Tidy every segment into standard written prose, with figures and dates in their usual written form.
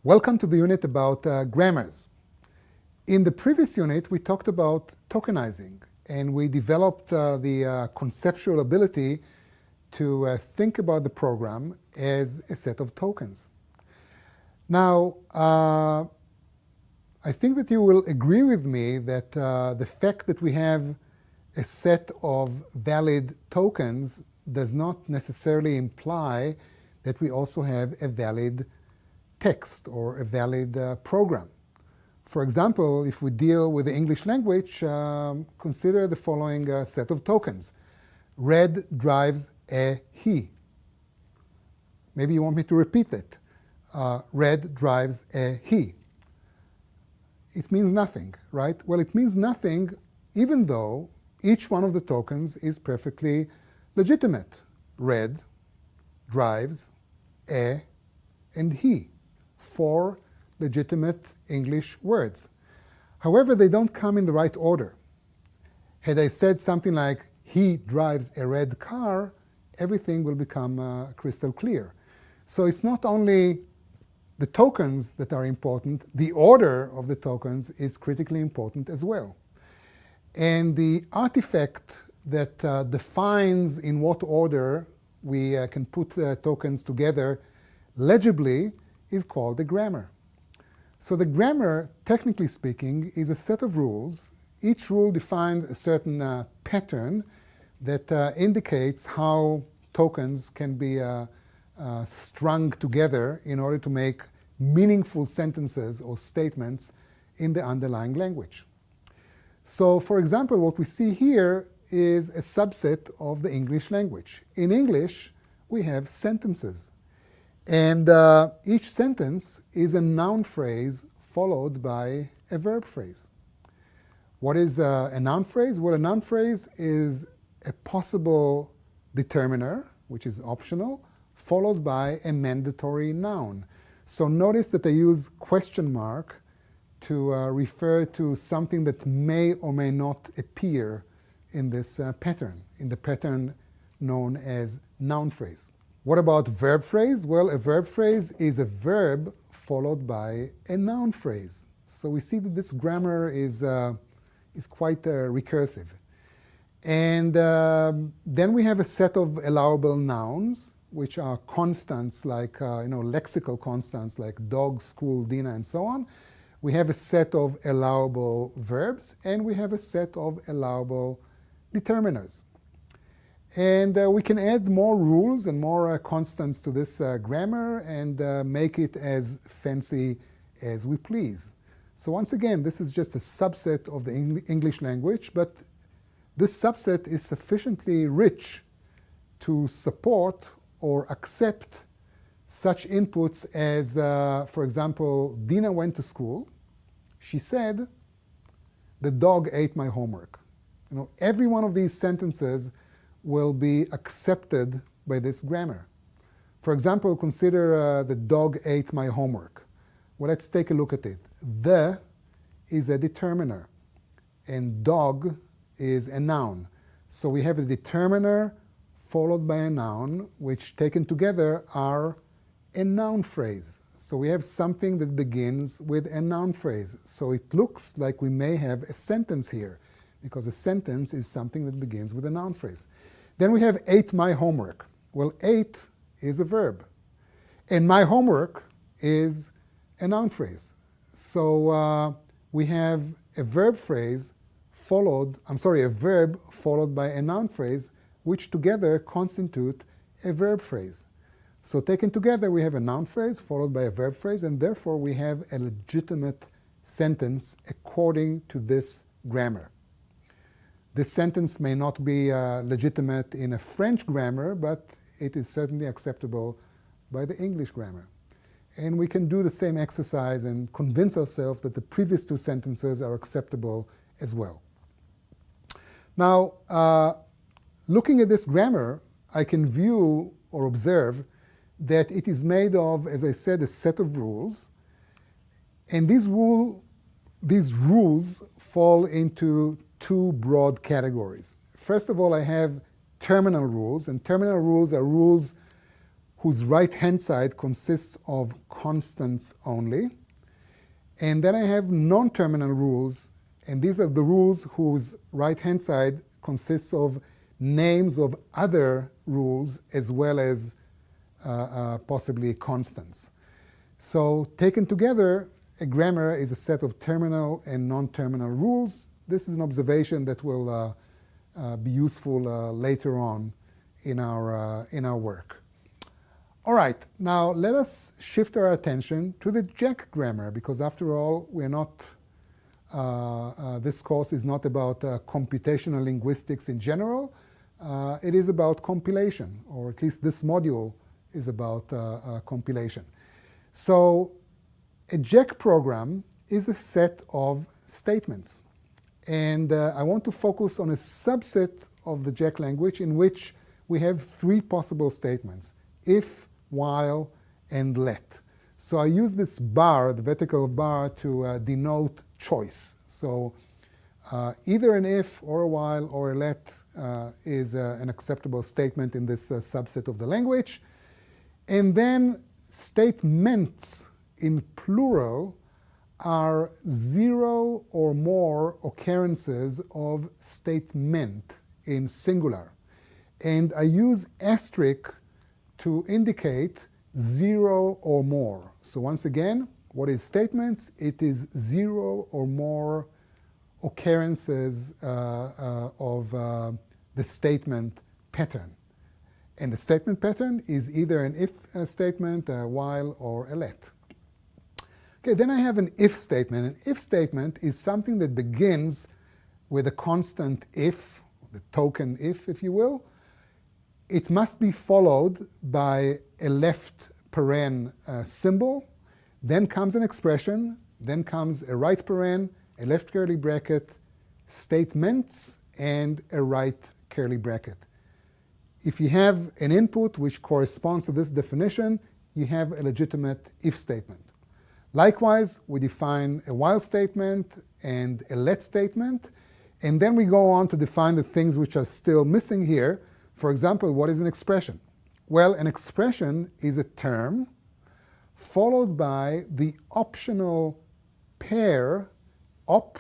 Welcome to the unit about grammars. In the previous unit, we talked about tokenizing, and we developed the conceptual ability to think about the program as a set of tokens. Now, I think that you will agree with me that the fact that we have a set of valid tokens does not necessarily imply that we also have a valid text or a valid program. For example, if we deal with the English language, consider the following set of tokens. Red drives a he. Maybe you want me to repeat it. Red drives a he. It means nothing, right? Well, it means nothing even though each one of the tokens is perfectly legitimate. Red drives a and he. 4 legitimate English words. However, they don't come in the right order. Had I said something like, he drives a red car, everything will become crystal clear. So it's not only the tokens that are important, the order of the tokens is critically important as well. And the artifact that defines in what order we can put the tokens together legibly is called the grammar. So the grammar, technically speaking, is a set of rules. Each rule defines a certain pattern that indicates how tokens can be strung together in order to make meaningful sentences or statements in the underlying language. So, for example, what we see here is a subset of the English language. In English, we have sentences. And each sentence is a noun phrase followed by a verb phrase. What is a noun phrase? Well, a noun phrase is a possible determiner, which is optional, followed by a mandatory noun. So notice that I use question mark to refer to something that may or may not appear in this pattern, in the pattern known as noun phrase. What about verb phrase? Well, a verb phrase is a verb followed by a noun phrase. So we see that this grammar is quite recursive. And then we have a set of allowable nouns, which are constants like, lexical constants like dog, school, dinner, and so on. We have a set of allowable verbs, and we have a set of allowable determiners. And we can add more rules and more constants to this grammar and make it as fancy as we please. So once again, this is just a subset of the English language, but this subset is sufficiently rich to support or accept such inputs as, for example, Dina went to school. She said, the dog ate my homework. Every one of these sentences will be accepted by this grammar. For example, consider the dog ate my homework. Well, let's take a look at it. The is a determiner, and dog is a noun. So we have a determiner followed by a noun, which taken together are a noun phrase. So we have something that begins with a noun phrase. So it looks like we may have a sentence here, because a sentence is something that begins with a noun phrase. Then we have ate my homework. Well, ate is a verb, and my homework is a noun phrase. So we have a verb followed by a noun phrase, which together constitute a verb phrase. So taken together, we have a noun phrase followed by a verb phrase, and therefore we have a legitimate sentence according to this grammar. This sentence may not be legitimate in a French grammar, but it is certainly acceptable by the English grammar. And we can do the same exercise and convince ourselves that the previous 2 sentences are acceptable as well. Now, looking at this grammar, I can view or observe that it is made of, as I said, a set of rules. And these rules fall into 2 broad categories. First of all, I have terminal rules, and terminal rules are rules whose right-hand side consists of constants only. And then I have non-terminal rules, and these are the rules whose right-hand side consists of names of other rules as well as possibly constants. So taken together, a grammar is a set of terminal and non-terminal rules. This is an observation that will be useful later on in our work. All right, now let us shift our attention to the Jack grammar, because after all, we're not, this course is not about computational linguistics in general. It is about compilation, or at least this module is about compilation. So a Jack program is a set of statements. And I want to focus on a subset of the Jack language in which we have three possible statements: if, while, and let. So I use this bar, the vertical bar, to denote choice. So either an if or a while or a let is an acceptable statement in this subset of the language. And then statements in plural are zero or more occurrences of statement in singular. And I use asterisk to indicate zero or more. So once again, what is statements? It is zero or more occurrences of the statement pattern. And the statement pattern is either an if statement, a while, or a let. Okay, then I have an if statement. An if statement is something that begins with a constant if, the token if you will. It must be followed by a left paren symbol. Then comes an expression. Then comes a right paren, a left curly bracket, statements, and a right curly bracket. If you have an input which corresponds to this definition, you have a legitimate if statement. Likewise, we define a while statement and a let statement, and then we go on to define the things which are still missing here. For example, what is an expression? Well, an expression is a term followed by the optional pair op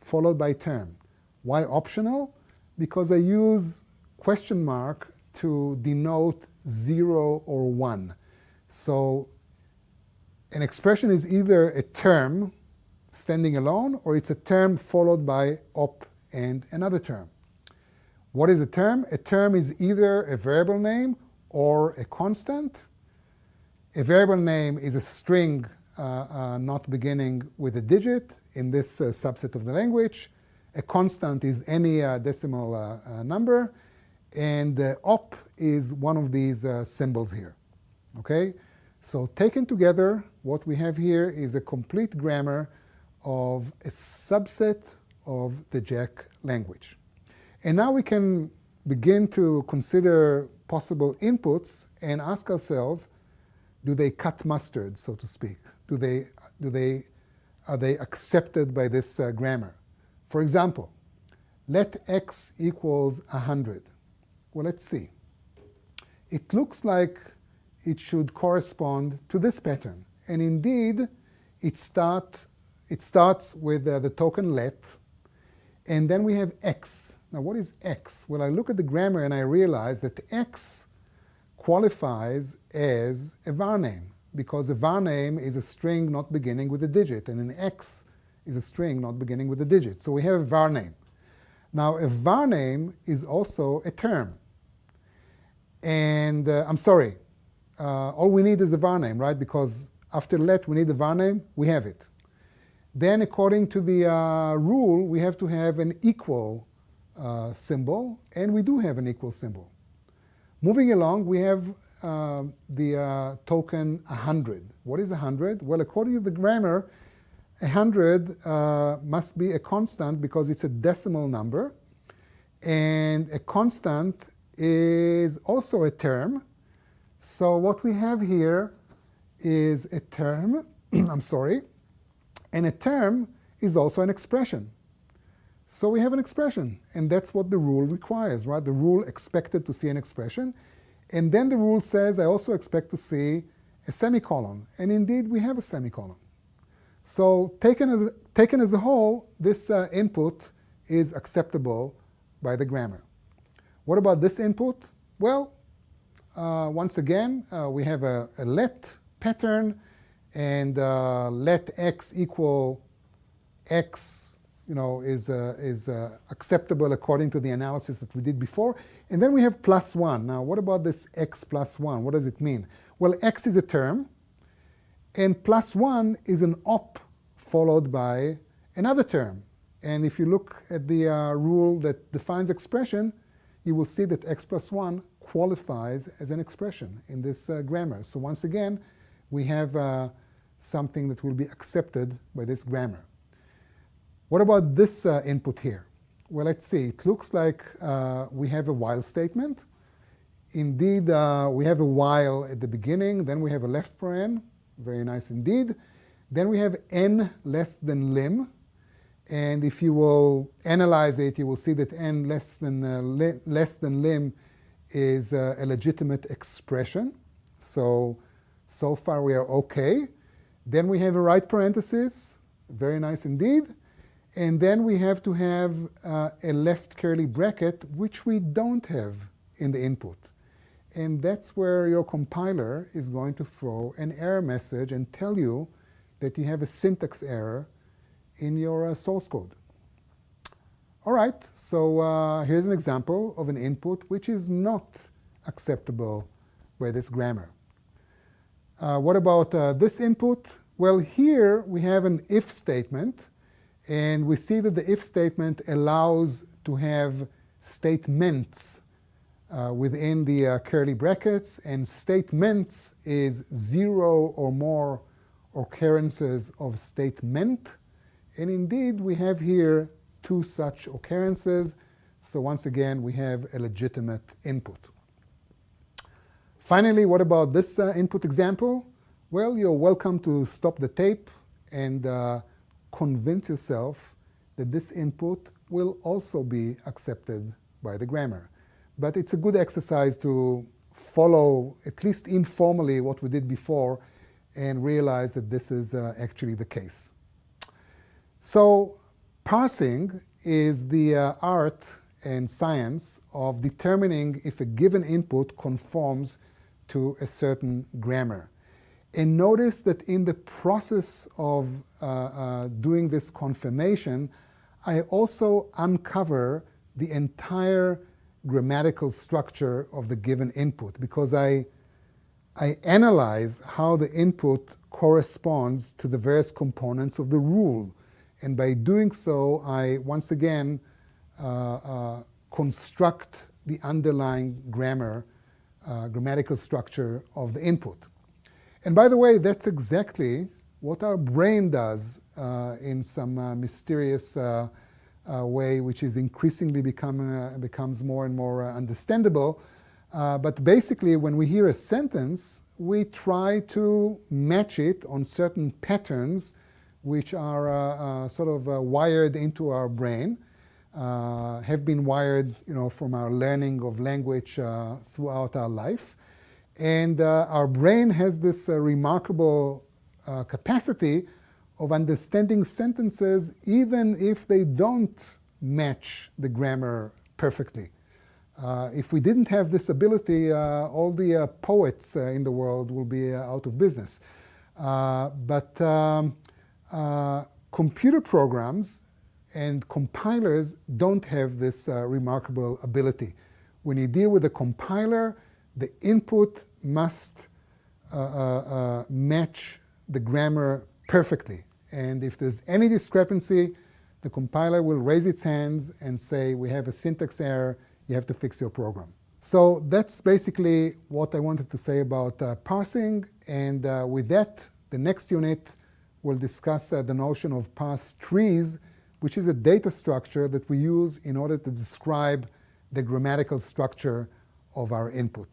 followed by term. Why optional? Because I use question mark to denote 0 or 1. So an expression is either a term standing alone, or it's a term followed by op and another term. What is a term? A term is either a variable name or a constant. A variable name is a string not beginning with a digit in this subset of the language. A constant is any decimal number, and op is one of these symbols here. Okay? So taken together, what we have here is a complete grammar of a subset of the Jack language. And now we can begin to consider possible inputs and ask ourselves, do they cut mustard, so to speak? Are they accepted by this grammar? For example, let x equals 100. Well, let's see. It looks like it should correspond to this pattern. And indeed, it starts with the token let, and then we have x. Now, what is x? Well, I look at the grammar and I realize that x qualifies as a var name, because a var name is a string not beginning with a digit, and an x is a string not beginning with a digit. So we have a var name. Now, a var name is also a term. And I'm sorry, all we need is a var name, right? Because after let, we need a var name. We have it. Then, according to the rule, we have to have an equal symbol, and we do have an equal symbol. Moving along, we have the token 100. What is 100? Well, according to the grammar, 100 must be a constant because it's a decimal number, and a constant is also a term. So what we have here is a term, I'm sorry, and a term is also an expression. So we have an expression, and that's what the rule requires, right? The rule expected to see an expression. And then the rule says I also expect to see a semicolon. And indeed, we have a semicolon. So taken as a whole, this input is acceptable by the grammar. What about this input? Well, once again, we have a let pattern, and let x equal x, is acceptable according to the analysis that we did before. And then we have plus 1. Now, what about this x plus 1? What does it mean? Well, x is a term, and plus 1 is an op followed by another term. And if you look at the rule that defines expression, you will see that x plus 1 qualifies as an expression in this grammar. So once again, we have something that will be accepted by this grammar. What about this input here? Well, let's see. It looks like we have a while statement. Indeed, we have a while at the beginning, then we have a left paren, very nice indeed. Then we have n less than lim, and if you will analyze it, you will see that n less than lim is a legitimate expression. So far we are okay. Then we have a right parenthesis, very nice indeed. And then we have to have a left curly bracket, which we don't have in the input. And that's where your compiler is going to throw an error message and tell you that you have a syntax error in your source code. All right, so here's an example of an input which is not acceptable by this grammar. What about this input? Well, here we have an if statement, and we see that the if statement allows to have statements within the curly brackets, and statements is 0 or more occurrences of statement. And indeed, we have here 2 such occurrences. So once again, we have a legitimate input. Finally, what about this input example? Well, you're welcome to stop the tape and convince yourself that this input will also be accepted by the grammar. But it's a good exercise to follow, at least informally, what we did before and realize that this is actually the case. So parsing is the art and science of determining if a given input conforms to a certain grammar. And notice that in the process of doing this confirmation, I also uncover the entire grammatical structure of the given input, because I analyze how the input corresponds to the various components of the rule. And by doing so, I once again construct the underlying grammatical structure of the input. And by the way, that's exactly what our brain does in some mysterious way, which is increasingly becomes more and more understandable. But basically, when we hear a sentence, we try to match it on certain patterns which are sort of wired into our brain, have been wired, from our learning of language throughout our life. And our brain has this remarkable capacity of understanding sentences even if they don't match the grammar perfectly. If we didn't have this ability, all the poets in the world will be out of business. But computer programs and compilers don't have this remarkable ability. When you deal with a compiler, the input must match the grammar perfectly. And if there's any discrepancy, the compiler will raise its hands and say, we have a syntax error, you have to fix your program. So that's basically what I wanted to say about parsing. And with that, the next unit will discuss the notion of parse trees, which is a data structure that we use in order to describe the grammatical structure of our input.